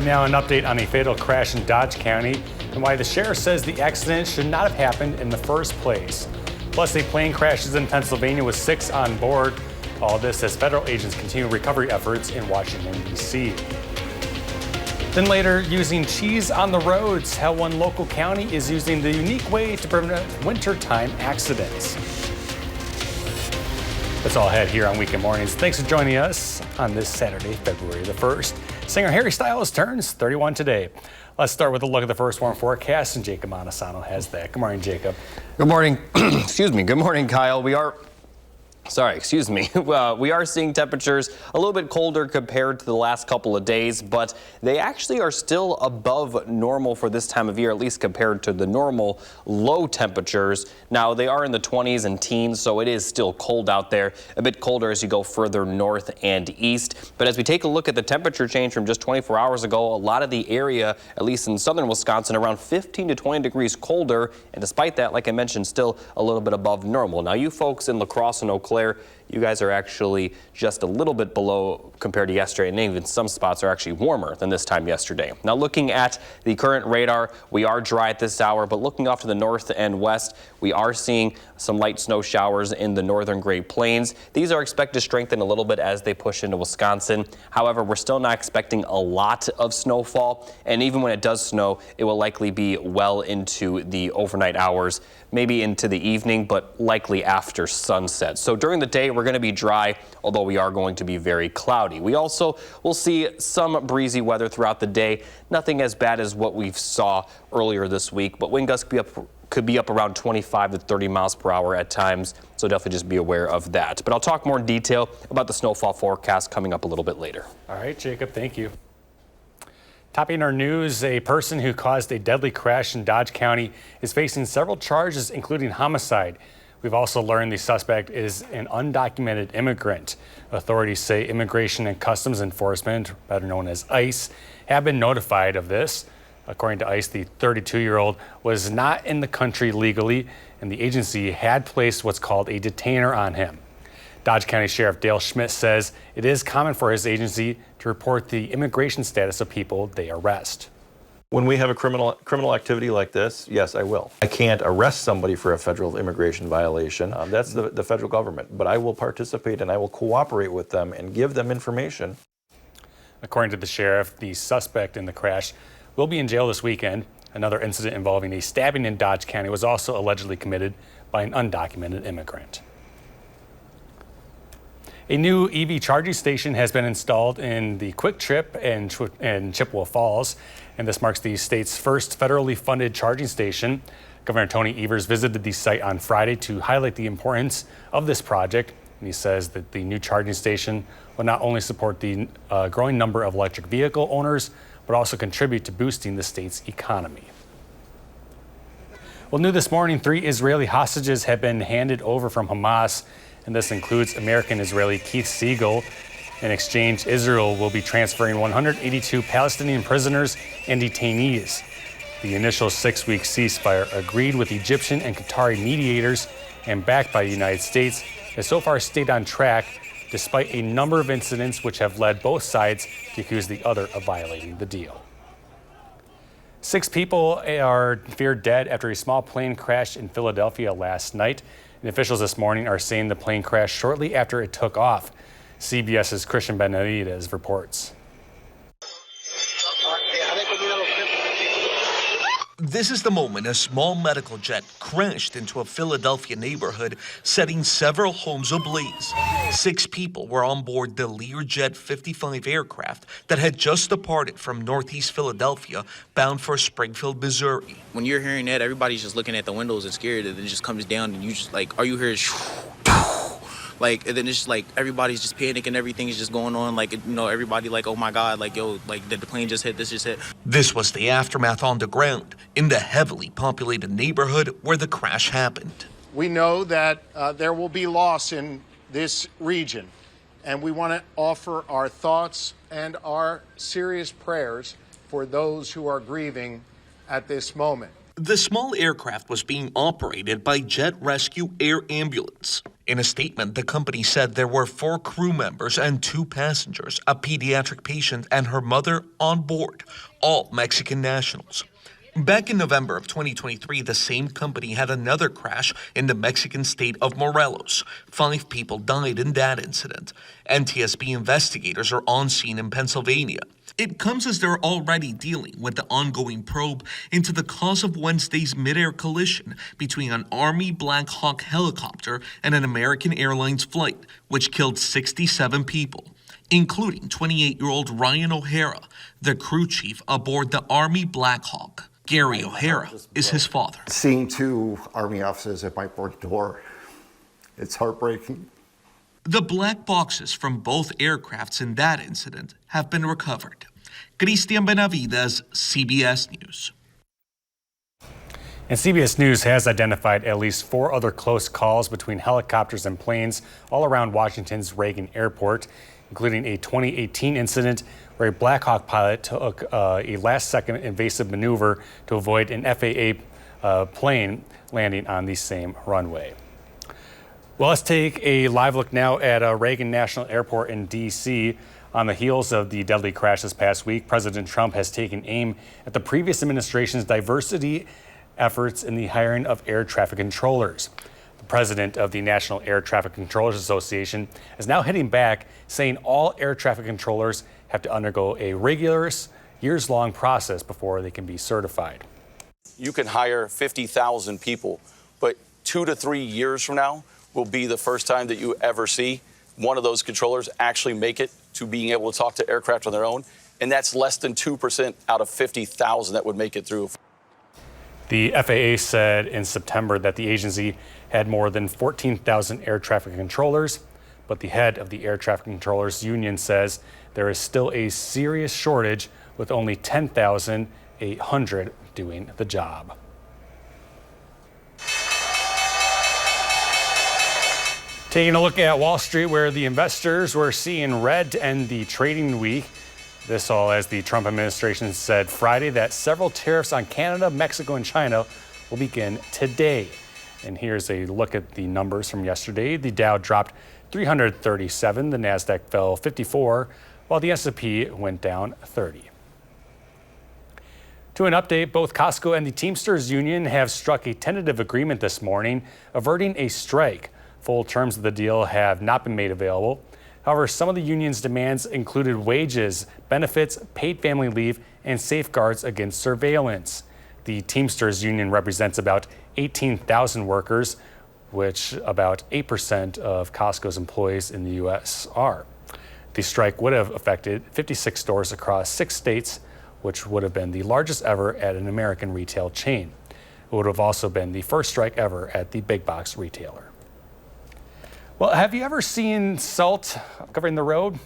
Now an update on a fatal crash in Dodge County and why the sheriff says the accident should not have happened in the first place. Plus, a plane crashes in Pennsylvania with 6 on board. All this as federal agents continue recovery efforts in Washington, D.C. Then later, using cheese on the roads, how one local county is using the unique way to prevent wintertime accidents. That's all ahead here on Weekend Mornings. Thanks for joining us on this Saturday, February the 1st. Singer Harry Styles turns 31 today. Let's start with a look at the first warm forecast, and Jacob Montesano has that. Good morning, Jacob. Good morning. Excuse me. Good morning, Kyle. We are seeing temperatures a little bit colder compared to the last couple of days, but they actually are still above normal for this time of year, at least compared to the normal low temperatures. Now, they are in the 20s and teens, so it is still cold out there, a bit colder as you go further north and east. But as we take a look at the temperature change from just 24 hours ago, a lot of the area, at least in southern Wisconsin, around 15 to 20 degrees colder. And despite that, like I mentioned, still a little bit above normal. Now, you folks in La Crosse and Eau Claire, you guys are actually just a little bit below compared to yesterday, and even some spots are actually warmer than this time yesterday. Now, looking at the current radar, we are dry at this hour, but looking off to the north and west, we are seeing some light snow showers in the northern Great Plains. These are expected to strengthen a little bit as they push into Wisconsin. However, we're still not expecting a lot of snowfall, and even when it does snow, it will likely be well into the overnight hours, maybe into the evening, but likely after sunset. So during the day, we're going to be dry, although we are going to be very cloudy. We also will see some breezy weather throughout the day. Nothing as bad as what we saw earlier this week, but wind gusts could be up around 25 to 30 miles per hour at times, so definitely just be aware of that. But I'll talk more in detail about the snowfall forecast coming up a little bit later. All right, Jacob, thank you. Topping our news, a person who caused a deadly crash in Dodge County is facing several charges, including homicide. We've also learned the suspect is an undocumented immigrant. Authorities say Immigration and Customs Enforcement, better known as ICE, have been notified of this. According to ICE, the 32-year-old was not in the country legally, and the agency had placed what's called a detainer on him. Dodge County Sheriff Dale Schmidt says it is common for his agency to report the immigration status of people they arrest. When we have a criminal activity like this, yes, I will. I can't arrest somebody for a federal immigration violation. That's the federal government. But I will participate and I will cooperate with them and give them information. According to the sheriff, the suspect in the crash will be in jail this weekend. Another incident involving a stabbing in Dodge County was also allegedly committed by an undocumented immigrant. A new EV charging station has been installed in the Quick Trip and Chippewa Falls, and this marks the state's first federally funded charging station. Governor Tony Evers visited the site on Friday to highlight the importance of this project, and he says that the new charging station will not only support the growing number of electric vehicle owners, but also contribute to boosting the state's economy. Well, new this morning, 3 Israeli hostages have been handed over from Hamas, and this includes American-Israeli Keith Siegel. In exchange, Israel will be transferring 182 Palestinian prisoners and detainees. The initial 6-week ceasefire, agreed with Egyptian and Qatari mediators and backed by the United States, has so far stayed on track despite a number of incidents which have led both sides to accuse the other of violating the deal. 6 people are feared dead after a small plane crashed in Philadelphia last night. And officials this morning are saying the plane crashed shortly after it took off. CBS's Christian Benavidez reports. This is the moment a small medical jet crashed into a Philadelphia neighborhood, setting several homes ablaze. 6 people were on board the Learjet 55 aircraft that had just departed from northeast Philadelphia, bound for Springfield, Missouri. When you're hearing that, everybody's just looking at the windows and scared, and it just comes down, and you just like, all you hear is like, and then it's just like everybody's just panicking, everything is just going on, like, you know, everybody like, oh my God, like, yo, like, did the plane just hit, this just hit. This was the aftermath on the ground in the heavily populated neighborhood where the crash happened. We know that there will be loss in this region, and we want to offer our thoughts and our serious prayers for those who are grieving at this moment. The small aircraft was being operated by Jet Rescue Air Ambulance. In a statement, the company said there were 4 crew members and 2 passengers, a pediatric patient and her mother on board, all Mexican nationals. Back in November of 2023, the same company had another crash in the Mexican state of Morelos. 5 people died in that incident. NTSB investigators are on scene in Pennsylvania. It comes as they're already dealing with the ongoing probe into the cause of Wednesday's mid-air collision between an Army Black Hawk helicopter and an American Airlines flight, which killed 67 people, including 28-year-old Ryan O'Hara, the crew chief aboard the Army Black Hawk. Gary O'Hara is his father. Seeing 2 Army officers at my front door, it's heartbreaking. The black boxes from both aircrafts in that incident have been recovered. Cristian Benavides, CBS News. And CBS News has identified at least 4 other close calls between helicopters and planes all around Washington's Reagan Airport, including a 2018 incident where a Black Hawk pilot took a last-second invasive maneuver to avoid an FAA plane landing on the same runway. Well, let's take a live look now at Reagan National Airport in D.C. On the heels of the deadly crash this past week, President Trump has taken aim at the previous administration's diversity efforts in the hiring of air traffic controllers. The president of the National Air Traffic Controllers Association is now hitting back, saying all air traffic controllers have to undergo a rigorous, years-long process before they can be certified. You can hire 50,000 people, but 2 to 3 years from now will be the first time that you ever see one of those controllers actually make it to being able to talk to aircraft on their own, and that's less than 2% out of 50,000 that would make it through. The FAA said in September that the agency had more than 14,000 air traffic controllers, but the head of the Air Traffic Controllers Union says there is still a serious shortage with only 10,800 doing the job. Taking a look at Wall Street, where the investors were seeing red to end the trading week. This all as the Trump administration said Friday that several tariffs on Canada, Mexico, and China will begin today. And here's a look at the numbers from yesterday. The Dow dropped 337, the NASDAQ fell 54, while the S&P went down 30. To an update, both Costco and the Teamsters Union have struck a tentative agreement this morning, averting a strike. Full terms of the deal have not been made available. However, some of the union's demands included wages, benefits, paid family leave, and safeguards against surveillance. The Teamsters Union represents about 18,000 workers, which about 8% of Costco's employees in the U.S. are. The strike would have affected 56 stores across 6 states, which would have been the largest ever at an American retail chain. It would have also been the first strike ever at the big box retailer. Well, have you ever seen salt covering the road?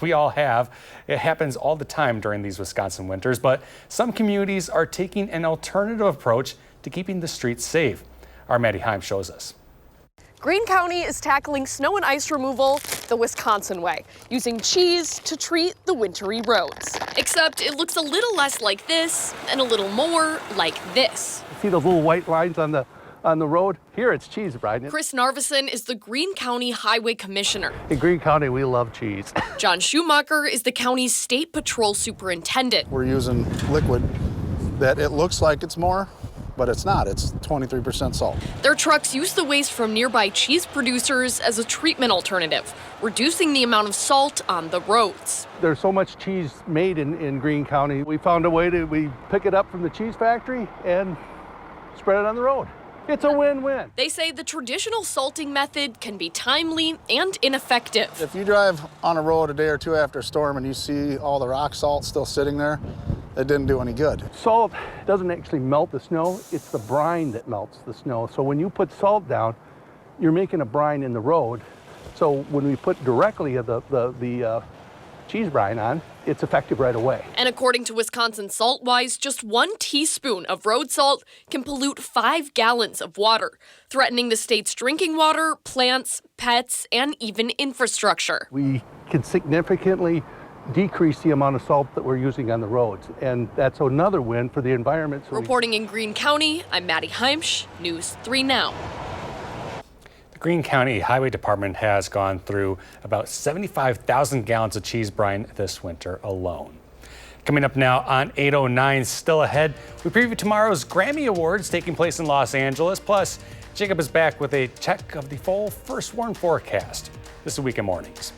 We all have. It happens all the time during these Wisconsin winters, but some communities are taking an alternative approach to keeping the streets safe. Our Maddie Heim shows us. Greene County is tackling snow and ice removal the Wisconsin way, using cheese to treat the wintry roads. Except it looks a little less like this and a little more like this. See those little white lines on the road? Here it's cheese, Brian. Chris Narveson is the Greene County Highway Commissioner. In Greene County, we love cheese. John Schumacher is the county's state patrol superintendent. We're using liquid that it looks like it's more, but it's not. It's 23% salt. Their trucks use the waste from nearby cheese producers as a treatment alternative, reducing the amount of salt on the roads. There's so much cheese made in Greene County. We found a way we pick it up from the cheese factory and spread it on the road. It's a win-win. They say the traditional salting method can be timely and ineffective. If you drive on a road a day or two after a storm and you see all the rock salt still sitting there, it didn't do any good. Salt doesn't actually melt the snow. It's the brine that melts the snow. So when you put salt down, you're making a brine in the road. So when we put directly the cheese brine on, it's effective right away. And according to Wisconsin SaltWise, just 1 teaspoon of road salt can pollute 5 gallons of water, threatening the state's drinking water, plants, pets, and even infrastructure. We can significantly decrease the amount of salt that we're using on the roads. And that's another win for the environment. Reporting in Greene County, I'm Maddie Heimsch, News 3 Now. The Greene County Highway Department has gone through about 75,000 gallons of cheese brine this winter alone. Coming up now on 8:09, still ahead, we preview tomorrow's Grammy Awards taking place in Los Angeles. Plus, Jacob is back with a check of the full first warn forecast. This is Weekend Mornings.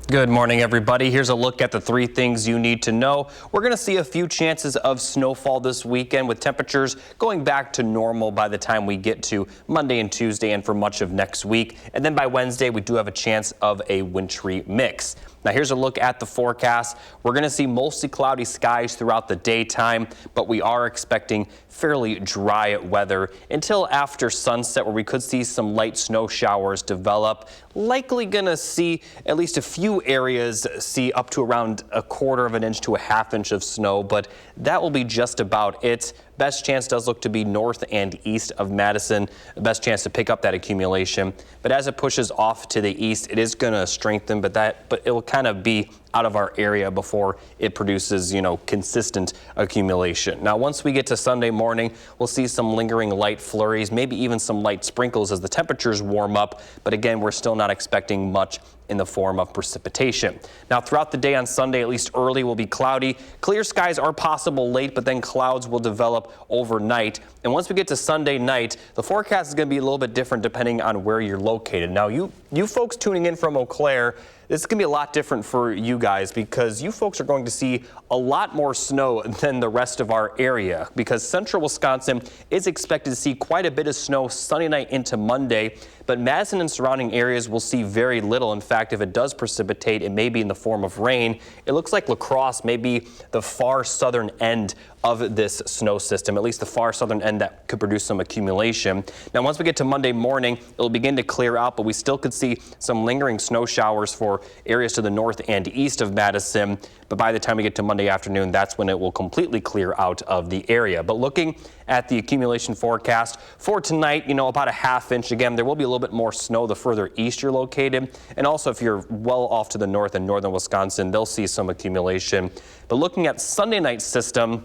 Good morning, everybody. Here's a look at the 3 things you need to know. We're going to see a few chances of snowfall this weekend with temperatures going back to normal by the time we get to Monday and Tuesday and for much of next week. And then by Wednesday, we do have a chance of a wintry mix. Now here's a look at the forecast. We're going to see mostly cloudy skies throughout the daytime, but we are expecting fairly dry weather until after sunset, where we could see some light snow showers develop. Likely going to see at least a few areas see up to around 1/4 of an inch to a 1/2 inch of snow, but that will be just about it. Best chance does look to be north and east of Madison. The best chance to pick up that accumulation. But as it pushes off to the east, it is going to strengthen, but it will kind of be out of our area before it produces, consistent accumulation. Now, once we get to Sunday morning, we'll see some lingering light flurries, maybe even some light sprinkles as the temperatures warm up. But again, we're still not expecting much in the form of precipitation. Now, throughout the day on Sunday, at least early, will be cloudy. Clear skies are possible late, but then clouds will develop overnight. And once we get to Sunday night, the forecast is going to be a little bit different depending on where you're located. Now, you folks tuning in from Eau Claire, this is going to be a lot different for you guys because you folks are going to see a lot more snow than the rest of our area, because central Wisconsin is expected to see quite a bit of snow Sunday night into Monday, but Madison and surrounding areas will see very little. In fact, if it does precipitate, it may be in the form of rain. It looks like La Crosse may be the far southern end of this snow system, at least the far southern end that could produce some accumulation. Now, once we get to Monday morning, it'll begin to clear out, but we still could see some lingering snow showers for areas to the north and east of Madison. But by the time we get to Monday afternoon, that's when it will completely clear out of the area. But looking at the accumulation forecast for tonight, about a 1/2 inch. Again, there will be a little bit more snow the further east you're located. And also if you're well off to the north in northern Wisconsin, they'll see some accumulation. But looking at Sunday night's system,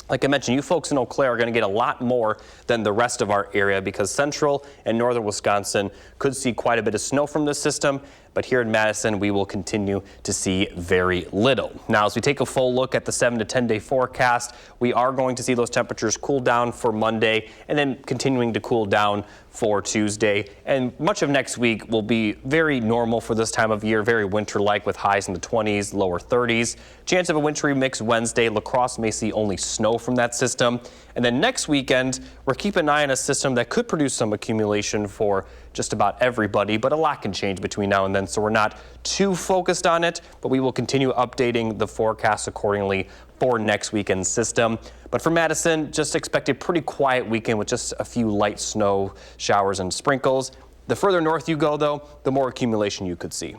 like I mentioned, you folks in Eau Claire are going to get a lot more than the rest of our area because central and northern Wisconsin could see quite a bit of snow from this system. But here in Madison, we will continue to see very little. Now, as we take a full look at the 7 to 10 day forecast, we are going to see those temperatures cool down for Monday and then continuing to cool down for Tuesday. And much of next week will be very normal for this time of year, very winter-like with highs in the 20s, lower 30s. Chance of a wintry mix Wednesday. La Crosse may see only snow from that system. And then next weekend, we're keeping an eye on a system that could produce some accumulation for just about everybody, but a lot can change between now and then, so we're not too focused on it, but we will continue updating the forecast accordingly for next weekend's system. But for Madison, just expect a pretty quiet weekend with just a few light snow showers and sprinkles. The further north you go, though, the more accumulation you could see.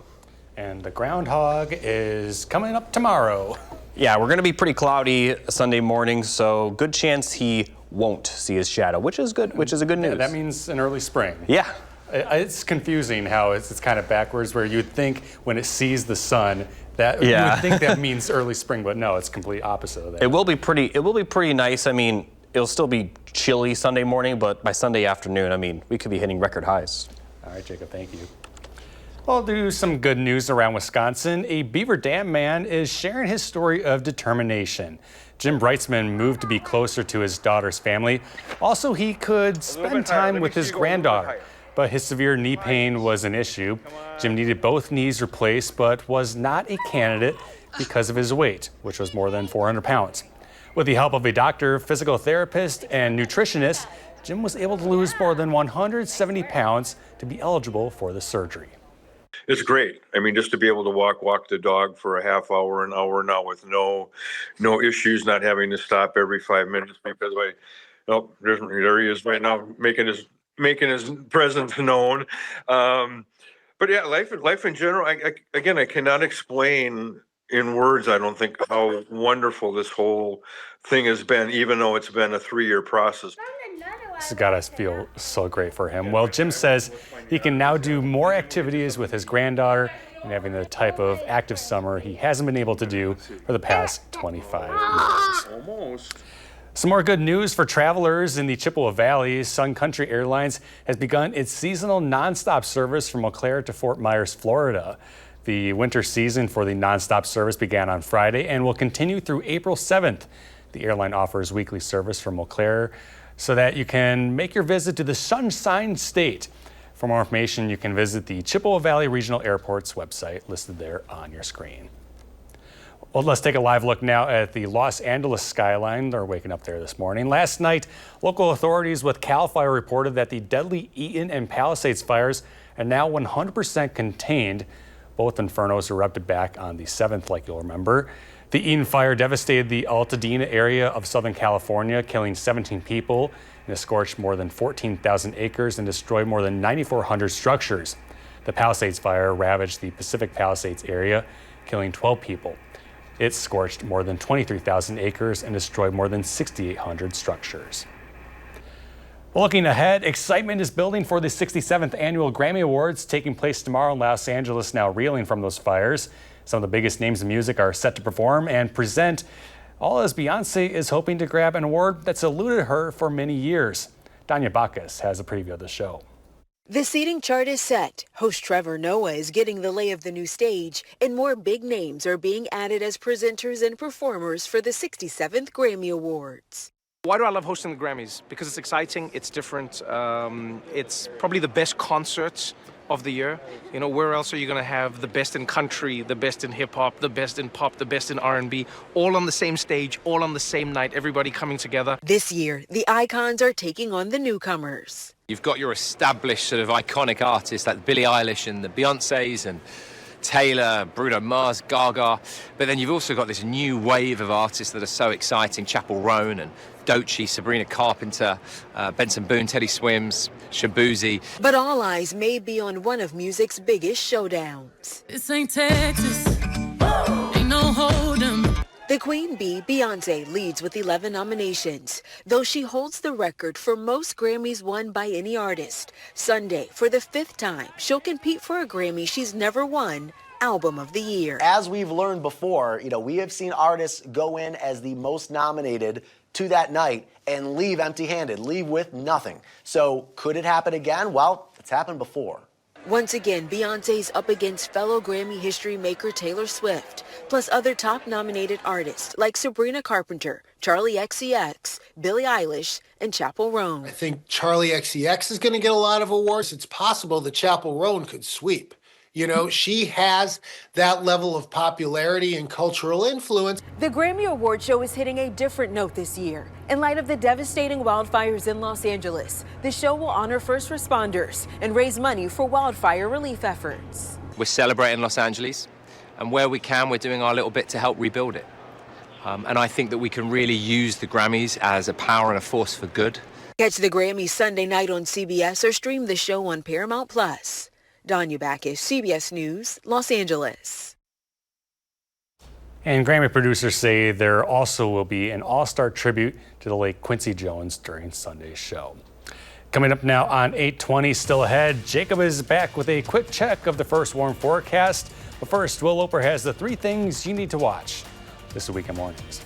And the Groundhog is coming up tomorrow. Yeah, we're going to be pretty cloudy Sunday morning, so good chance he won't see his shadow, which is good. Which is a good news. Yeah, that means an early spring. Yeah. It's confusing how it's kind of backwards, where you'd think when it sees the sun that you would think that means early spring, but no, it's complete opposite of that. It will be pretty nice. I mean, it'll still be chilly Sunday morning, but by Sunday afternoon, I mean, we could be hitting record highs. All right, Jacob, thank you. Well, do some good news around Wisconsin. A Beaver Dam man is sharing his story of determination. Jim Brightsman moved to be closer to his daughter's family. Also, he could spend time with his granddaughter, but his severe knee pain was an issue. Jim needed both knees replaced, but was not a candidate because of his weight, which was more than 400 pounds. With the help of a doctor, physical therapist, and nutritionist, Jim was able to lose more than 170 pounds to be eligible for the surgery. It's great. I mean, just to be able to walk the dog for a half hour, an hour now with no issues, not having to stop every 5 minutes because there he is right now making his presence known. But yeah, life in general, I cannot explain in words, I don't think, how wonderful this whole thing has been, even though it's been a 3-year process. This has got to feel so great for him. Well, Jim says he can now do more activities with his granddaughter and having the type of active summer he hasn't been able to do for the past 25 years. Almost. Some more good news for travelers in the Chippewa Valley. Sun Country Airlines has begun its seasonal nonstop service from Eau Claire to Fort Myers, Florida. The winter season for the nonstop service began on Friday and will continue through April 7th. The airline offers weekly service from Eau Claire so that you can make your visit to the Sunshine State. For more information, you can visit the Chippewa Valley Regional Airport's website listed there on your screen. Well, let's take a live look now at the Los Angeles skyline. They're waking up there this morning. Last night, local authorities with CAL FIRE reported that the deadly Eaton and Palisades fires are now 100% contained. Both infernos erupted back on the 7th, like you'll remember. The Eaton fire devastated the Altadena area of Southern California, killing 17 people, and it scorched more than 14,000 acres and destroyed more than 9,400 structures. The Palisades fire ravaged the Pacific Palisades area, killing 12 people. It scorched more than 23,000 acres and destroyed more than 6,800 structures. Looking ahead, excitement is building for the 67th annual Grammy Awards taking place tomorrow in Los Angeles, now reeling from those fires. Some of the biggest names in music are set to perform and present, all as Beyonce is hoping to grab an award that's eluded her for many years. Danya Bacchus has a preview of the show. The seating chart is set. Host Trevor Noah is getting the lay of the new stage, and more big names are being added as presenters and performers for the 67th Grammy Awards. Why do I love hosting the Grammys? Because it's exciting, it's different, it's probably the best concerts of the year. You know, where else are you going to have the best in country, the best in hip-hop, the best in pop, the best in R&B, all on the same stage, all on the same night, everybody coming together? This year, the icons are taking on the newcomers. You've got your established sort of iconic artists like Billie Eilish and the Beyoncés and Taylor, Bruno Mars, Gaga, but then you've also got this new wave of artists that are so exciting, Chappell Roan and Doechii, Sabrina Carpenter, Benson Boone, Teddy Swims, Shabuzi. But all eyes may be on one of music's biggest showdowns. This ain't Texas, ain't no hold'em. The Queen Bee, Beyonce, leads with 11 nominations, though she holds the record for most Grammys won by any artist. Sunday, for the 5th time, she'll compete for a Grammy she's never won, Album of the Year. As we've learned before, we have seen artists go in as the most nominated to that night and leave empty-handed, leave with nothing. So could it happen again? Well, it's happened before. Once again, Beyonce's up against fellow Grammy history maker Taylor Swift, plus other top nominated artists like Sabrina Carpenter, Charlie XCX, Billie Eilish, and Chappell Roan. I think Charlie XCX is going to get a lot of awards. It's possible that Chappell Roan could sweep. She has that level of popularity and cultural influence. The Grammy Award show is hitting a different note this year. In light of the devastating wildfires in Los Angeles, the show will honor first responders and raise money for wildfire relief efforts. We're celebrating Los Angeles, and where we can, we're doing our little bit to help rebuild it. And I think that we can really use the Grammys as a power and a force for good. Catch the Grammys Sunday night on CBS or stream the show on Paramount+. Danya Bacchus, CBS News, Los Angeles. And Grammy producers say there also will be an all-star tribute to the late Quincy Jones during Sunday's show. Coming up now on 8:20, still ahead, Jacob is back with a quick check of the first warm forecast. But first, Will Loper has the 3 things you need to watch this Weekend Mornings.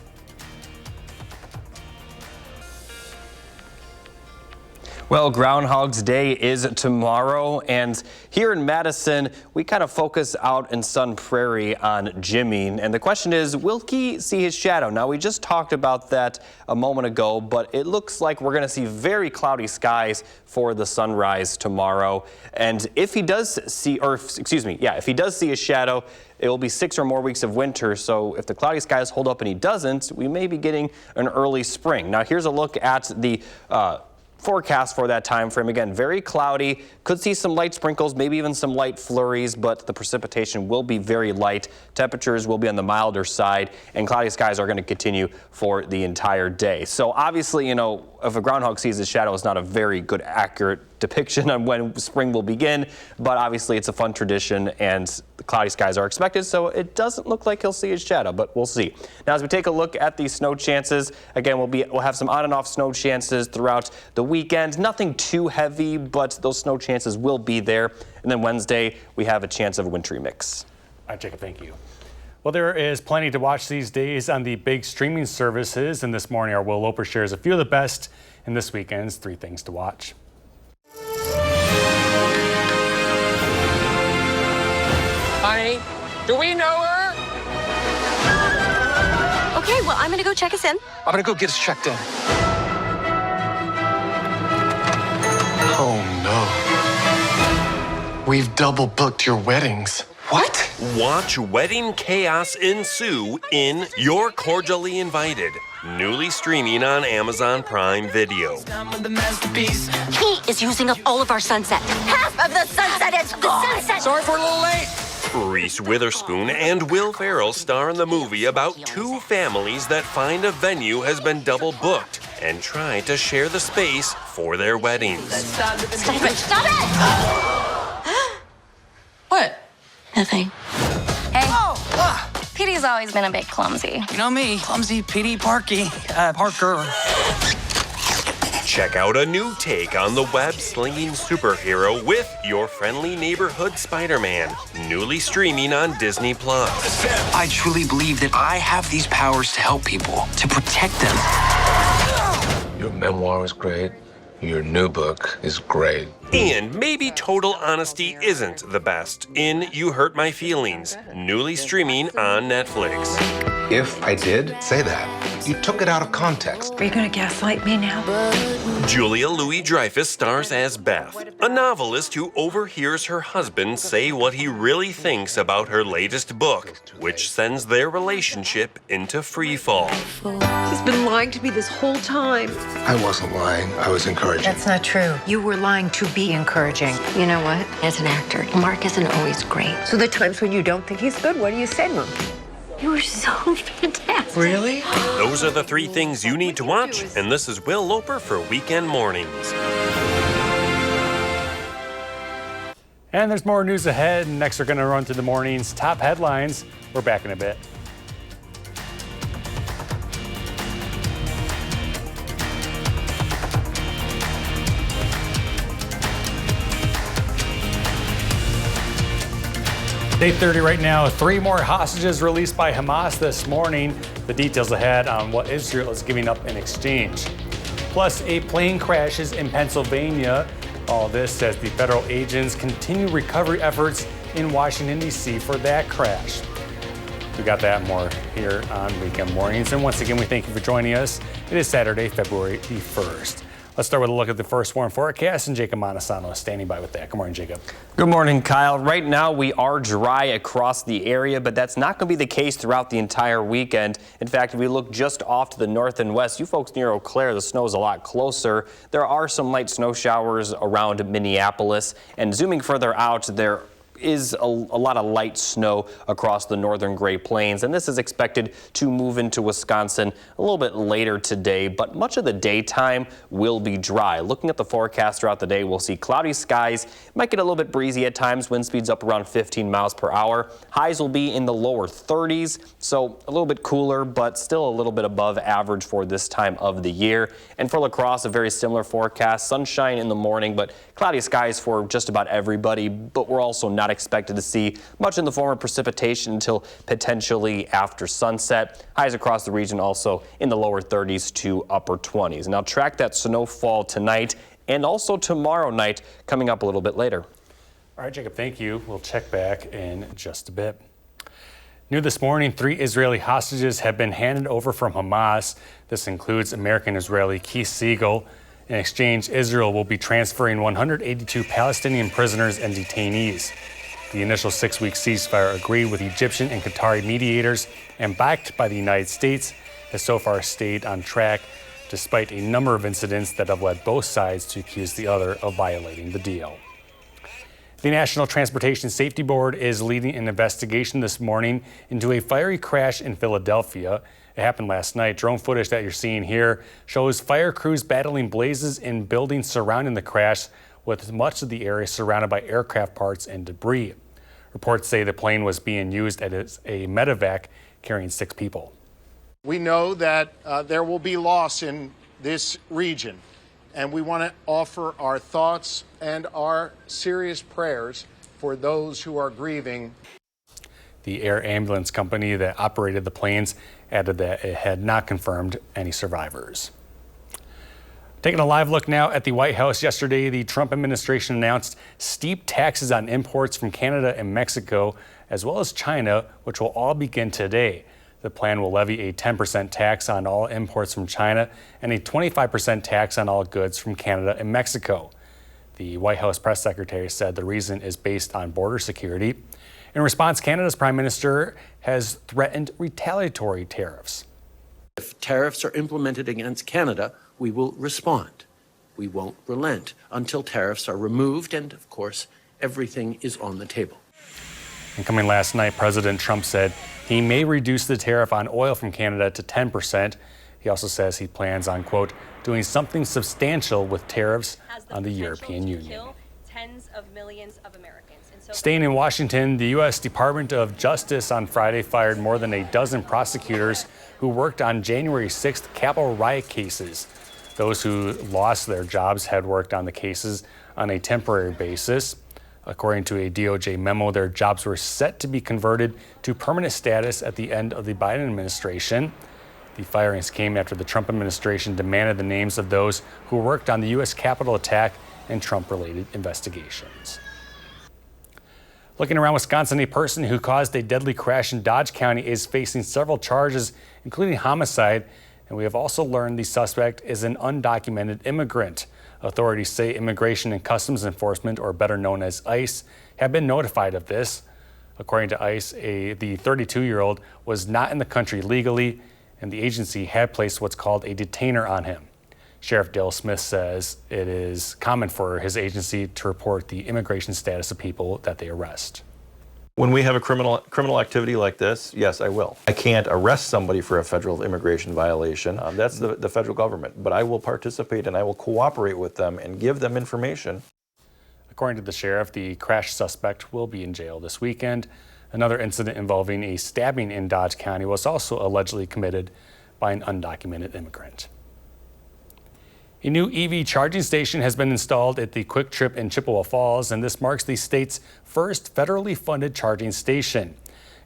Well, Groundhog's Day is tomorrow, and here in Madison, we kind of focus out in Sun Prairie on Jimmy, and the question is, will he see his shadow? Now, we just talked about that a moment ago, but it looks like we're going to see very cloudy skies for the sunrise tomorrow, and if he does see, if he does see his shadow, it will be 6 or more weeks of winter, so if the cloudy skies hold up and he doesn't, we may be getting an early spring. Now, here's a look at the forecast for that time frame. Again, very cloudy, could see some light sprinkles, maybe even some light flurries, but the precipitation will be very light. Temperatures will be on the milder side, and cloudy skies are going to continue for the entire day. So obviously, if a groundhog sees his shadow, it's not a very good, accurate depiction on when spring will begin, but obviously it's a fun tradition and the cloudy skies are expected, so it doesn't look like he'll see his shadow, but we'll see. Now, as we take a look at the snow chances, again, we'll have some on and off snow chances throughout the weekend. Nothing too heavy, but those snow chances will be there. And then Wednesday, we have a chance of a wintry mix. All right, Jacob, thank you. Well, there is plenty to watch these days on the big streaming services, and this morning our Will Loper shares a few of the best in this weekend's 3 things to watch. Honey, do we know her? Okay, well, I'm gonna go check us in. I'm gonna go get us checked in. Oh no. We've double booked your weddings. What? Watch wedding chaos ensue in You're Cordially Invited, newly streaming on Amazon Prime Video. He is using up all of our sunset. Half of the sunset is gone. Sorry for a little late. Reese Witherspoon and Will Ferrell star in the movie about 2 families that find a venue has been double booked and try to share the space for their weddings. Stop it! Stop it! What? Nothing. Hey. PD's always been a bit clumsy. You know me, clumsy, PD, Parker. Check out a new take on the web-slinging superhero with Your Friendly Neighborhood Spider-Man, newly streaming on Disney+. I truly believe that I have these powers to help people, to protect them. Your memoir is great. Your new book is great. And maybe total honesty isn't the best in You Hurt My Feelings, newly streaming on Netflix. If I did say that, you took it out of context. Are you gonna gaslight me now? Julia Louis-Dreyfus stars as Beth, a novelist who overhears her husband say what he really thinks about her latest book, which sends their relationship into freefall. He's been lying to me this whole time. I wasn't lying. I was encouraging. That's not true. You were lying to be encouraging. You know what? As an actor, Mark isn't always great. So the times when you don't think he's good, what do you say to him? You were so fantastic. Really? Those are the 3 things you need to watch, and this is Will Loper for Weekend Mornings. And there's more news ahead. Next, we're going to run through the morning's top headlines. We're back in a bit. Day 30 right now. 3 more hostages released by Hamas this morning. The details ahead on what Israel is giving up in exchange. Plus, a plane crashes in Pennsylvania. All this as the federal agents continue recovery efforts in Washington, D.C. for that crash. We got that more here on Weekend Mornings. And once again, we thank you for joining us. It is Saturday, February the 1st. Let's start with a look at the first warn forecast, and Jacob Montesano is standing by with that. Good morning, Jacob. Good morning, Kyle. Right now, we are dry across the area, but that's not going to be the case throughout the entire weekend. In fact, if we look just off to the north and west, you folks near Eau Claire, the snow is a lot closer. There are some light snow showers around Minneapolis, and zooming further out, there is a lot of light snow across the northern Great Plains, and this is expected to move into Wisconsin a little bit later today, but much of the daytime will be dry. Looking at the forecast throughout the day, we'll see cloudy skies. It might get a little bit breezy at times, wind speeds up around 15 miles per hour. Highs will be in the lower 30s, so a little bit cooler, but still a little bit above average for this time of the year. And for La Crosse, a very similar forecast. Sunshine in the morning, but cloudy skies for just about everybody, but we're also not expected to see much in the form of precipitation until potentially after sunset. Highs across the region also in the lower 30s to upper 20s. Now track that snowfall tonight and also tomorrow night coming up a little bit later. All right, Jacob, thank you. We'll check back in just a bit. New this morning, 3 Israeli hostages have been handed over from Hamas. This includes American-Israeli Keith Siegel. In exchange, Israel will be transferring 182 Palestinian prisoners and detainees. The initial 6-week ceasefire agreed with Egyptian and Qatari mediators and backed by the United States has so far stayed on track despite a number of incidents that have led both sides to accuse the other of violating the deal. The National Transportation Safety Board is leading an investigation this morning into a fiery crash in Philadelphia. It happened last night. Drone footage that you're seeing here shows fire crews battling blazes in buildings surrounding the crash, with much of the area surrounded by aircraft parts and debris. Reports say the plane was being used as a medevac carrying 6 people. We know that there will be loss in this region, and we want to offer our thoughts and our serious prayers for those who are grieving. The air ambulance company that operated the planes added that it had not confirmed any survivors. Taking a live look now at the White House yesterday, the Trump administration announced steep taxes on imports from Canada and Mexico, as well as China, which will all begin today. The plan will levy a 10% tax on all imports from China and a 25% tax on all goods from Canada and Mexico. The White House press secretary said the reason is based on border security. In response, Canada's prime minister has threatened retaliatory tariffs. If tariffs are implemented against Canada, we will respond. We won't relent until tariffs are removed, and of course, everything is on the table. And coming last night, President Trump said he may reduce the tariff on oil from Canada to 10%. He also says he plans on, quote, doing something substantial with tariffs on the European Union. Tens of millions of Americans. And so Staying in Washington, the U.S. Department of Justice on Friday fired more than a dozen prosecutors who worked on January 6th Capitol riot cases. Those who lost their jobs had worked on the cases on a temporary basis. According to a DOJ memo, their jobs were set to be converted to permanent status at the end of the Biden administration. The firings came after the Trump administration demanded the names of those who worked on the U.S. Capitol attack and Trump-related investigations. Looking around Wisconsin, a person who caused a deadly crash in Dodge County is facing several charges, including homicide. And we have also learned the suspect is an undocumented immigrant. Authorities say Immigration and Customs Enforcement, or better known as ICE, have been notified of this. According to ICE, the 32-year-old was not in the country legally, and the agency had placed what's called a detainer on him. Sheriff Dale Smith says it is common for his agency to report the immigration status of people that they arrest. When we have a criminal activity like this, yes, I will. I can't arrest somebody for a federal immigration violation. That's the federal government. But I will participate and I will cooperate with them and give them information. According to the sheriff, the crash suspect will be in jail this weekend. Another incident involving a stabbing in Dodge County was also allegedly committed by an undocumented immigrant. A new EV charging station has been installed at the Quick Trip in Chippewa Falls, and this marks the state's first federally funded charging station.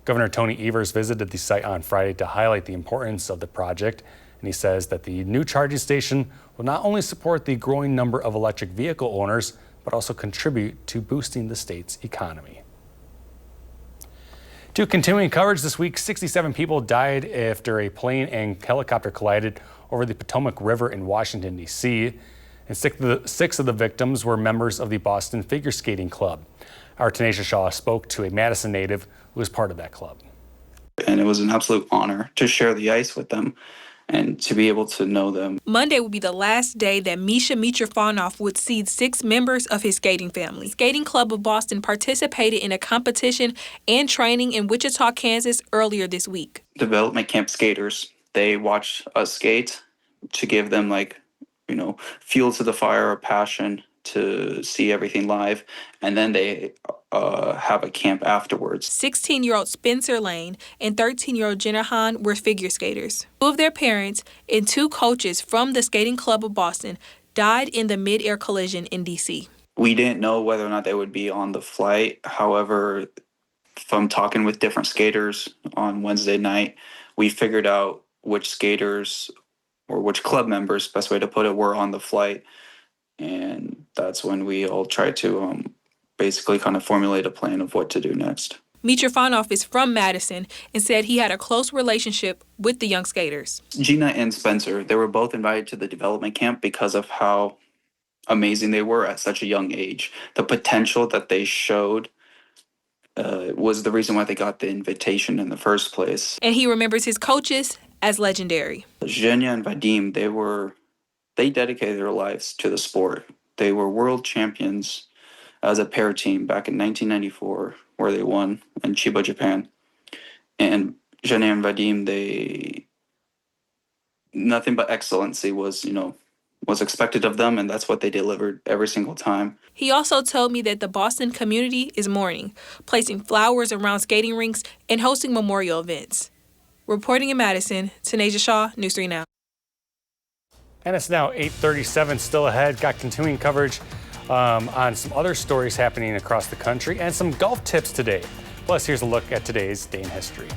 Governor Tony Evers visited the site on Friday to highlight the importance of the project, and he says that the new charging station will not only support the growing number of electric vehicle owners, but also contribute to boosting the state's economy. To continuing coverage this week, 67 people died after a plane and helicopter collided over the Potomac River in Washington, D.C. And six of the victims were members of the Boston Figure Skating Club. Our Tanisha Shaw spoke to a Madison native who was part of that club. And it was an absolute honor to share the ice with them and to be able to know them. Monday would be the last day that Misha Mitrofanov would see 6 members of his skating family. Skating Club of Boston participated in a competition and training in Wichita, Kansas earlier this week. Development camp skaters, they watch us skate to give them fuel to the fire or passion to see everything live, and then they have a camp afterwards. 16-year-old Spencer Lane and 13-year-old Jenna Hahn were figure skaters. 2 of their parents and 2 coaches from the Skating Club of Boston died in the mid-air collision in D.C. We didn't know whether or not they would be on the flight. However, from talking with different skaters on Wednesday night, we figured out which skaters or which club members, best way to put it, were on the flight. And that's when we all tried to basically kind of formulate a plan of what to do next. Mitrofanov is from Madison and said he had a close relationship with the young skaters. Gina and Spencer, they were both invited to the development camp because of how amazing they were at such a young age. The potential that they showed was the reason why they got the invitation in the first place. And he remembers his coaches as legendary. Zhenya and Vadim, they dedicated their lives to the sport. They were world champions as a pair team back in 1994, where they won in Chiba, Japan. And Zhenya and Vadim, nothing but excellency was, was expected of them, and that's what they delivered every single time. He also told me that the Boston community is mourning, placing flowers around skating rinks and hosting memorial events. Reporting in Madison, Tanasia Shaw, News 3 Now. And it's now 8:37, still ahead. Got continuing coverage on some other stories happening across the country and some golf tips today. Plus, here's a look at today's day in history.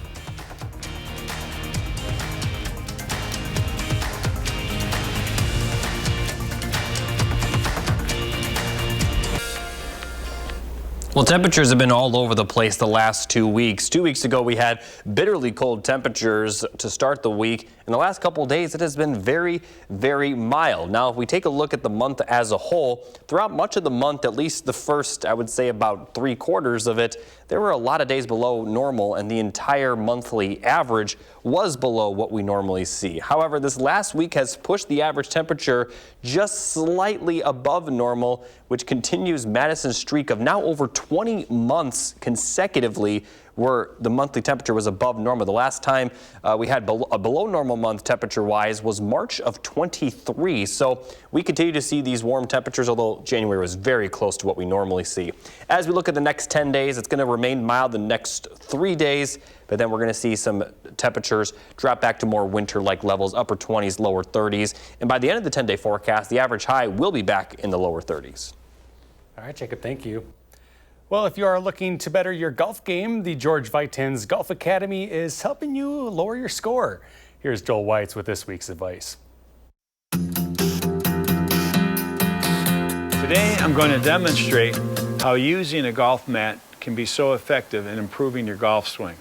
Well, temperatures have been all over the place the last 2 weeks. 2 weeks ago, we had bitterly cold temperatures to start the week. In the last couple of days, it has been very, very mild. Now, if we take a look at the month as a whole, throughout much of the month, at least the first, I would say about 3/4 of it, there were a lot of days below normal, and the entire monthly average was below what we normally see. However, this last week has pushed the average temperature just slightly above normal, which continues Madison's streak of now over 20 months consecutively where the monthly temperature was above normal. The last time we had a below normal month temperature-wise was March of 23. So we continue to see these warm temperatures, although January was very close to what we normally see. As we look at the next 10 days, it's going to remain mild the next 3 days, but then we're going to see some temperatures drop back to more winter-like levels, upper 20s, lower 30s. And by the end of the 10-day forecast, the average high will be back in the lower 30s. All right, Jacob, thank you. Well, if you are looking to better your golf game, the George Vitens Golf Academy is helping you lower your score. Here's Joel Weitz with this week's advice. Today, I'm going to demonstrate how using a golf mat can be so effective in improving your golf swing.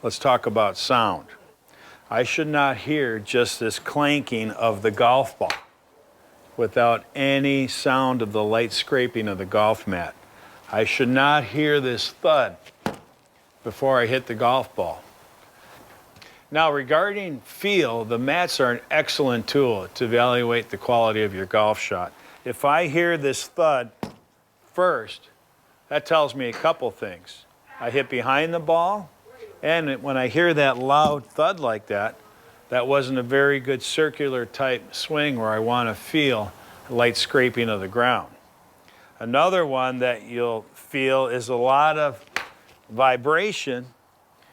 Let's talk about sound. I should not hear just this clanking of the golf ball without any sound of the light scraping of the golf mat. I should not hear this thud before I hit the golf ball. Now, regarding feel, the mats are an excellent tool to evaluate the quality of your golf shot. If I hear this thud first, that tells me a couple things. I hit behind the ball, and when I hear that loud thud like that, that wasn't a very good circular type swing where I want to feel light scraping of the ground. Another one that you'll feel is a lot of vibration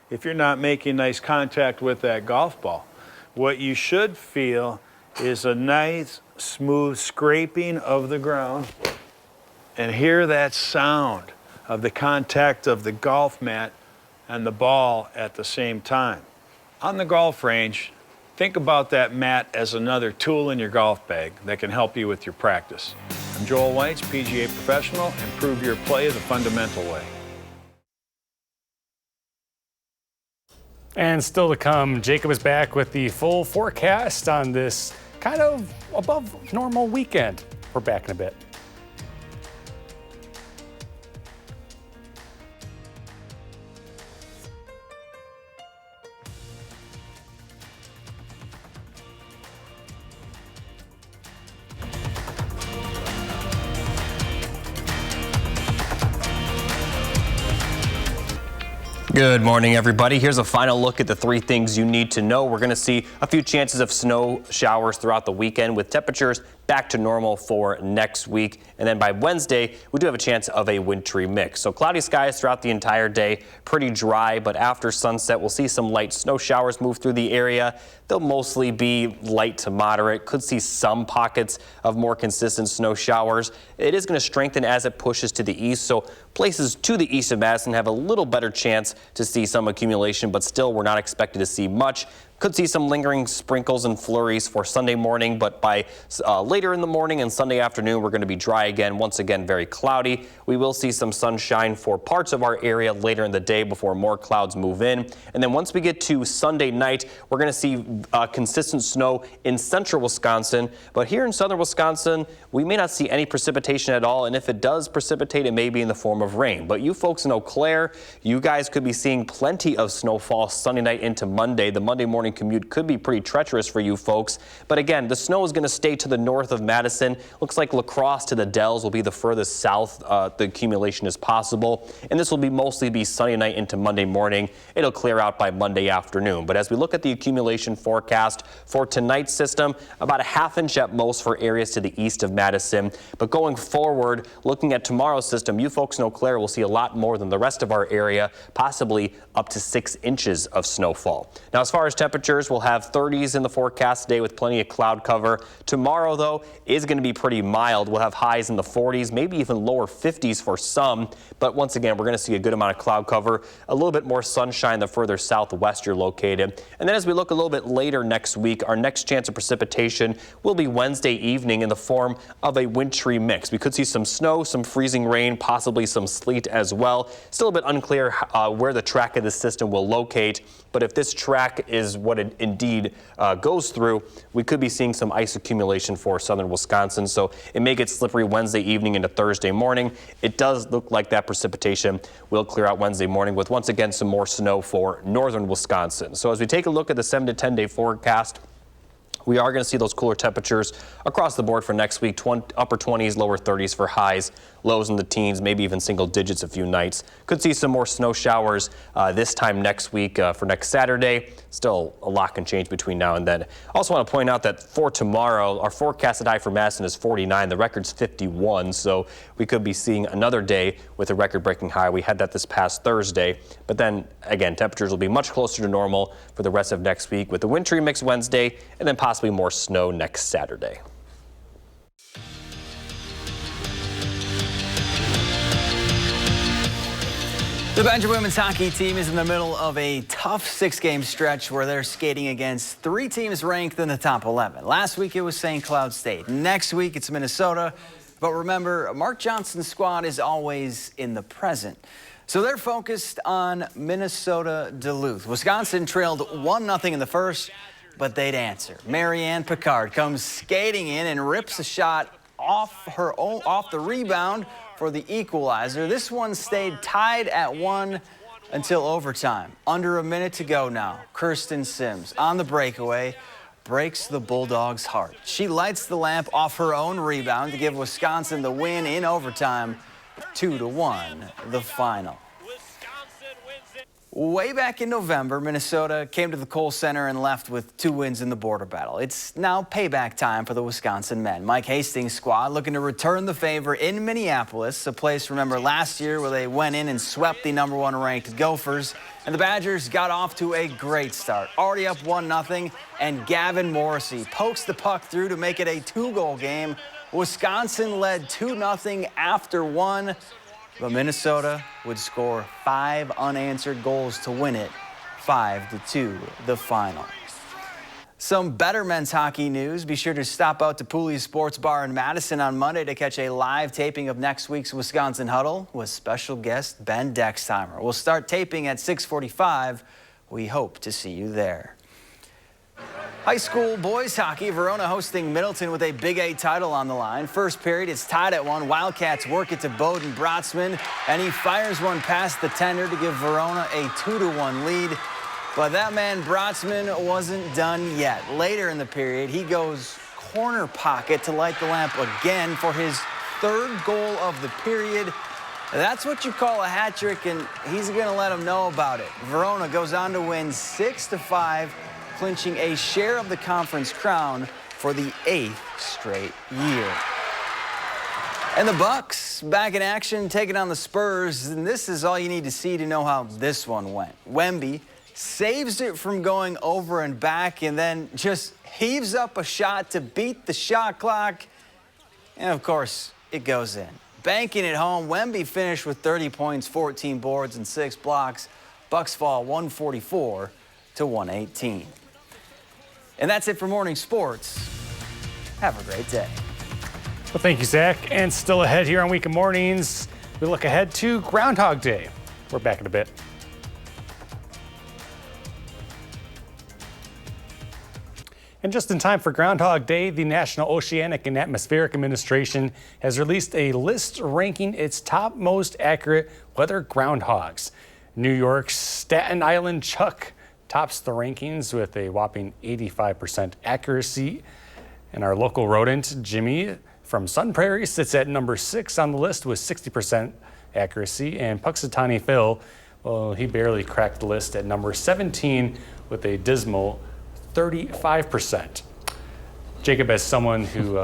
if you're not making nice contact with that golf ball. What you should feel is a nice, smooth scraping of the ground and hear that sound of the contact of the golf mat and the ball at the same time. On the golf range, think about that mat as another tool in your golf bag that can help you with your practice. I'm Joel Weitz, PGA professional. Improve your play the fundamental way. And still to come, Jacob is back with the full forecast on this kind of above normal weekend. We're back in a bit. Good morning, everybody. Here's a final look at the 3 things you need to know. We're going to see a few chances of snow showers throughout the weekend with temperatures back to normal for next week. And then by Wednesday, we do have a chance of a wintry mix. So cloudy skies throughout the entire day, pretty dry, but after sunset, we'll see some light snow showers move through the area. They'll mostly be light to moderate. Could see some pockets of more consistent snow showers. It is going to strengthen as it pushes to the east, so places to the east of Madison have a little better chance to see some accumulation, but still we're not expected to see much. Could see some lingering sprinkles and flurries for Sunday morning, but by later in the morning and Sunday afternoon, we're going to be dry again. Once again, very cloudy. We will see some sunshine for parts of our area later in the day before more clouds move in. And then once we get to Sunday night, we're going to see consistent snow in central Wisconsin. But here in southern Wisconsin, we may not see any precipitation at all. And if it does precipitate, it may be in the form of rain. But you folks in Eau Claire, you guys could be seeing plenty of snowfall Sunday night into Monday. The Monday morning morning commute could be pretty treacherous for you folks. But again, the snow is going to stay to the north of Madison. Looks like La Crosse to the Dells will be the furthest south the accumulation is possible. And this will mostly be sunny night into Monday morning. It'll clear out by Monday afternoon. But as we look at the accumulation forecast for tonight's system, about a ½ inch at most for areas to the east of Madison. But going forward, looking at tomorrow's system, you folks in Eau Claire will see a lot more than the rest of our area, possibly up to 6 inches of snowfall. Now, as far as temperatures, we'll have 30s in the forecast today with plenty of cloud cover. Tomorrow, though, is going to be pretty mild. We'll have highs in the 40s, maybe even lower 50s for some. But once again, we're going to see a good amount of cloud cover, a little bit more sunshine the further southwest you're located. And then as we look a little bit later next week, our next chance of precipitation will be Wednesday evening in the form of a wintry mix. We could see some snow, some freezing rain, possibly some sleet as well. Still a bit unclear where the track of the system will locate, but if this track is what it indeed goes through, we could be seeing some ice accumulation for southern Wisconsin, so it may get slippery Wednesday evening into Thursday morning. It does look like that precipitation will clear out Wednesday morning with once again some more snow for northern Wisconsin. So as we take a look at the 7 to 10 day forecast, we are going to see those cooler temperatures across the board for next week, upper 20s, lower 30s for highs, lows in the teens, maybe even single digits a few nights. Could see some more snow showers this time next week for next Saturday. Still a lot can change between now and then. Also want to point out that for tomorrow, our forecasted high for Madison is 49. The record's 51, so we could be seeing another day with a record-breaking high. We had that this past Thursday, but then again, temperatures will be much closer to normal for the rest of next week with the wintry mix Wednesday and then possibly more snow next Saturday. The Badger women's hockey team is in the middle of a tough 6-game stretch where they're skating against 3 teams ranked in the top 11. Last week it was St. Cloud State. Next week it's Minnesota. But remember, Mark Johnson's squad is always in the present. So they're focused on Minnesota Duluth. Wisconsin trailed 1-0 in the first, but they'd answer. Marianne Picard comes skating in and rips a shot off the rebound for the equalizer. This one stayed tied at 1 until overtime. Under a minute to go now. Kirsten Sims on the breakaway breaks the Bulldogs' heart. She lights the lamp off her own rebound to give Wisconsin the win in overtime. 2-1, the final. Way back in November, Minnesota came to the Kohl Center and left with 2 wins in the border battle. It's now payback time for the Wisconsin men. Mike Hastings' squad looking to return the favor in Minneapolis, a place, remember, last year where they went in and swept the #1 ranked Gophers. And the Badgers got off to a great start. Already up 1-0, and Gavin Morrissey pokes the puck through to make it a 2-goal game. Wisconsin led 2-0 after 1. But Minnesota would score 5 unanswered goals to win it, 5-2, the final. Some better men's hockey news. Be sure to stop out to Pooley's Sports Bar in Madison on Monday to catch a live taping of next week's Wisconsin Huddle with special guest Ben Dexheimer. We'll start taping at 6:45. We hope to see you there. High school boys hockey, Verona hosting Middleton with a Big A title on the line. First period, it's tied at 1. Wildcats work it to Bowden Brotzman, and he fires one past the tender to give Verona a 2-1 lead. But that man Brotzman wasn't done yet. Later in the period, he goes corner pocket to light the lamp again for his 3rd goal of the period. That's what you call a hat trick, and he's going to let him know about it. Verona goes on to win 6-5. Clinching a share of the conference crown for the 8th straight year. And the Bucks back in action, taking on the Spurs, and this is all you need to see to know how this one went. Wemby saves it from going over and back, and then just heaves up a shot to beat the shot clock, and of course, it goes in. Banking it home, Wemby finished with 30 points, 14 boards, and 6 blocks. Bucks fall 144-118. And that's it for morning sports. Have a great day. Well, thank you, Zach. And still ahead here on Weekend Mornings, we look ahead to Groundhog Day. We're back in a bit. And just in time for Groundhog Day, the National Oceanic and Atmospheric Administration has released a list ranking its top most accurate weather groundhogs. New York's Staten Island Chuck tops the rankings with a whopping 85% accuracy. And our local rodent, Jimmy from Sun Prairie, sits at number 6 on the list with 60% accuracy. And Puxatawny Phil, well, he barely cracked the list at number 17 with a dismal 35%. Jacob, as someone who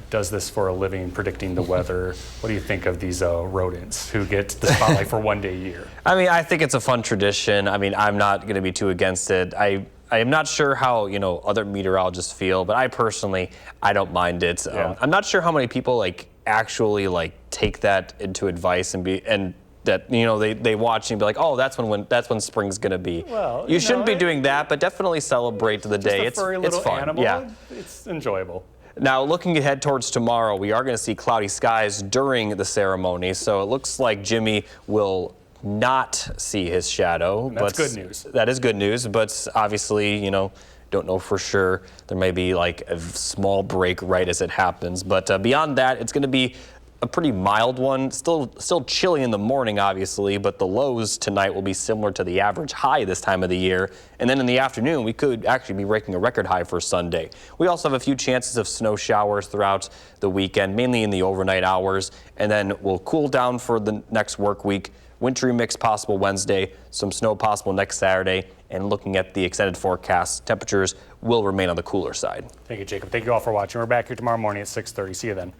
does this for a living, predicting the weather, what do you think of these rodents who get the spotlight for one day a year? I mean, I think it's a fun tradition. I mean, I'm not going to be too against it. I am not sure how, other meteorologists feel, but I personally, I don't mind it. Yeah. I'm not sure how many people actually take that into advice and that they watch and be like, oh, that's when spring's gonna be. Well, you shouldn't be doing that, but definitely celebrate the day. A furry little it's fun. animal. Yeah, it's enjoyable. Now, looking ahead towards tomorrow, we are going to see cloudy skies during the ceremony, so it looks like Jimmy will not see his shadow. That's good news. That is good news, but obviously, don't know for sure. There may be a small break right as it happens, but beyond that, it's going to be a pretty mild one. Still chilly in the morning, obviously, but the lows tonight will be similar to the average high this time of the year. And then in the afternoon, we could actually be breaking a record high for Sunday. We also have a few chances of snow showers throughout the weekend, mainly in the overnight hours, and then we'll cool down for the next work week. Wintry mix possible Wednesday, some snow possible next Saturday, and looking at the extended forecast, temperatures will remain on the cooler side. Thank you, Jacob. Thank you all for watching. We're back here tomorrow morning at 6:30. See you then.